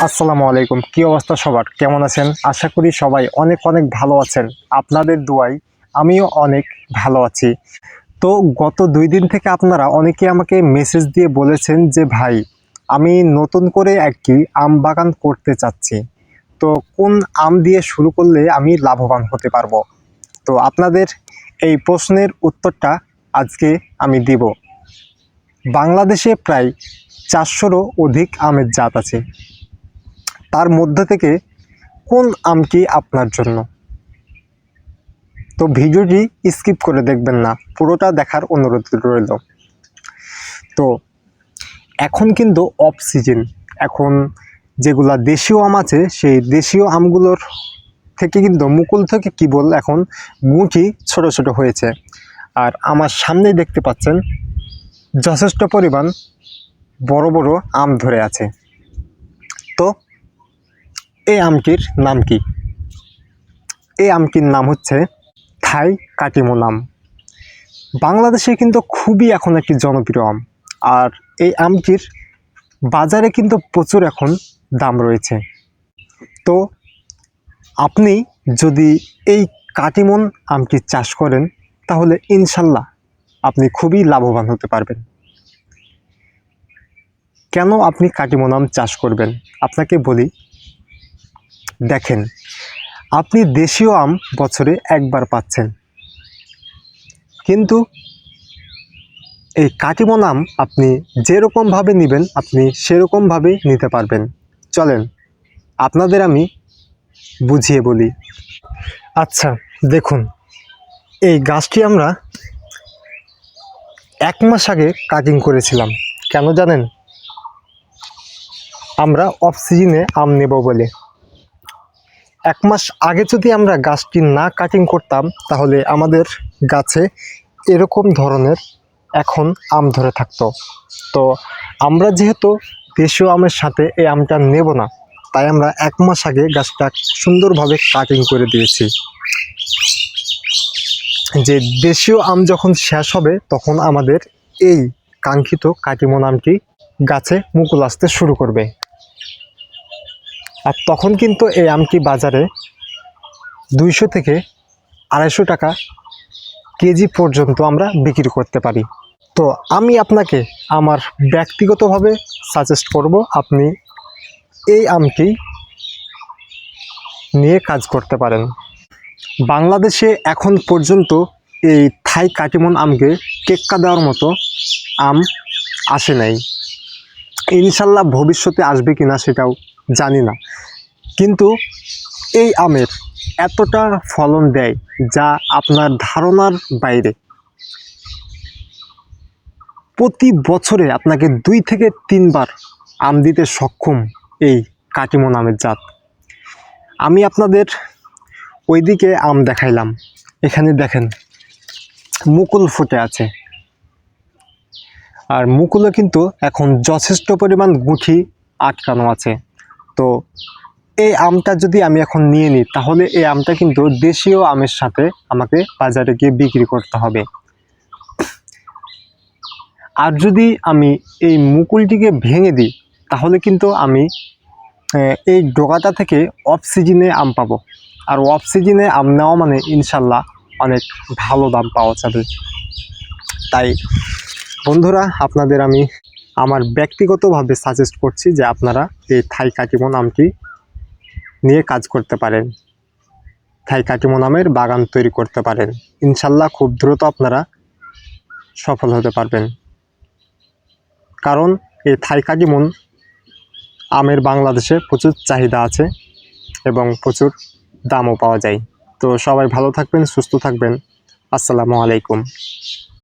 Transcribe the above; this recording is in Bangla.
আসসালামু আলাইকুম। কি অবস্থা সবার, কেমন আছেন? আশা করি সবাই অনেক অনেক ভালো আছেন। আপনাদের দোয়ায় আমিও অনেক ভালো আছি। তো গত 2 দিন থেকে আপনারা অনেকে আমাকে মেসেজ দিয়ে বলেছেন যে ভাই, আমি নতুন করে একটি আম বাগান করতে চাচ্ছি। তো কোন আম দিয়ে শুরু করলে আমি লাভবান হতে পারবো? তো আপনাদের এই প্রশ্নের উত্তরটা আজকে আমি দিব। বাংলাদেশে প্রায় 400রও অধিক আমের জাত আছে। তার মধ্যে থেকে কোন আমটি আপনার জন্য? তো ভিডিওটি স্কিপ করে দেখবেন না, পুরোটা দেখার অনুরোধ রইল। তো এখন কিন্তু অফ সিজন, এখন যেগুলা দেশীয় আম আছে সেই দেশীয় আমগুলোর থেকে কিন্তু মুকুল থেকে কেবল এখন গুটি ছোট ছোট হয়েছে। আর আমার সামনেই দেখতে পাচ্ছেন যথেষ্ট পরিমাণ বড় বড় আম ধরে আছে। তো এই আমটির নাম কি? এই আমটির নাম হচ্ছে থাই কাটিমন আম। বাংলাদেশে কিন্তু খুবই এখন একটি জনপ্রিয় আম। আর এই আমটির বাজারে কিন্তু প্রচুর এখন দাম রয়েছে। তো আপনি যদি এই কাটিমন আমটি চাষ করেন তাহলে ইনশাল্লাহ আপনি খুবই লাভবান হতে পারবেন। কেন আপনি কাটিমন আম চাষ করবেন আপনাকে বলি। দেখেন, আপনি দেশীয় আম বছরে একবার পাচ্ছেন, কিন্তু এই কাটিমন আম আপনি যেরকমভাবে নেবেন আপনি সেরকমভাবেই নিতে পারবেন। চলেন আপনাদের আমি বুঝিয়ে বলি। আচ্ছা দেখুন, এই গাছটি আমরা 1 মাস আগে কাটিং করেছিলাম। কেন জানেন? আমরা অফ সিজনে আম নেব বলে। 1 মাস আগে যদি আমরা গাছটি না কাটিং করতাম তাহলে আমাদের গাছে এরকম ধরনের এখন আম ধরে থাকতো। তো আমরা যেহেতু দেশীয় আমের সাথে এই আমটা নেব না, তাই আমরা 1 মাস আগে গাছটা সুন্দরভাবে কাটিং করে দিয়েছি। যে দেশীয় আম যখন শেষ হবে তখন আমাদের এই কাঙ্ক্ষিত কাটিমন আমটি গাছে মুকুল আসতে শুরু করবে। আর তখন কিন্তু এই আমটি বাজারে 200 থেকে 250 টাকা কেজি পর্যন্ত আমরা বিক্রি করতে পারি। তো আমি আপনাকে আমার ব্যক্তিগতভাবে সাজেস্ট করব আপনি এই আমটি নিয়ে কাজ করতে পারেন। বাংলাদেশে এখন পর্যন্ত এই থাই কাটিমন আমকে টেক্কা দেওয়ার মতো আম আসে নাই। ইনশাল্লাহ ভবিষ্যতে আসবে কিনা সেটাও জানি না, কিন্তু এই আমের এতটা ফলন দেয় যা আপনার ধারণার বাইরে। প্রতি বছরে আপনাকে 2 থেকে 3 বার আম দিতে সক্ষম এই কাটিমন আমের জাত। আমি আপনাদের ওইদিকে আম দেখাইলাম, এখানে দেখেন মুকুল ফুটে আছে। আর মুকুলে কিন্তু এখন যথেষ্ট পরিমাণ গুটি আটকানো আছে। তো এই আমটা যদি আমি এখন নিয়ে নিই তাহলে এই আমটা কিন্তু দেশীয় আমের সাথে আমাকে বাজারে গিয়ে বিক্রি করতে হবে। আর যদি আমি এই মুকুলটিকে ভেঙে দিই তাহলে কিন্তু আমি এই ডোগাটা থেকে অফ সিজনে আম পাবো। আর অফ সিজনে আম নেওয়া মানে ইনশাল্লাহ অনেক ভালো দাম পাওয়া যাবে। তাই বন্ধুরা, আপনাদের আমি আমার ব্যক্তিগতভাবে সাজেস্ট করছি যে আপনারা এই থাই কাটিমন আমটি নিয়ে কাজ করতে পারেন, থাই কাটিমন আমের বাগান তৈরি করতে পারেন। ইনশাল্লাহ খুব দ্রুত আপনারা সফল হতে পারবেন। কারণ এই থাই কাটিমন আমের বাংলাদেশে প্রচুর চাহিদা আছে এবং প্রচুর দামও পাওয়া যায়। তো সবাই ভালো থাকবেন, সুস্থ থাকবেন। আসসালামু আলাইকুম।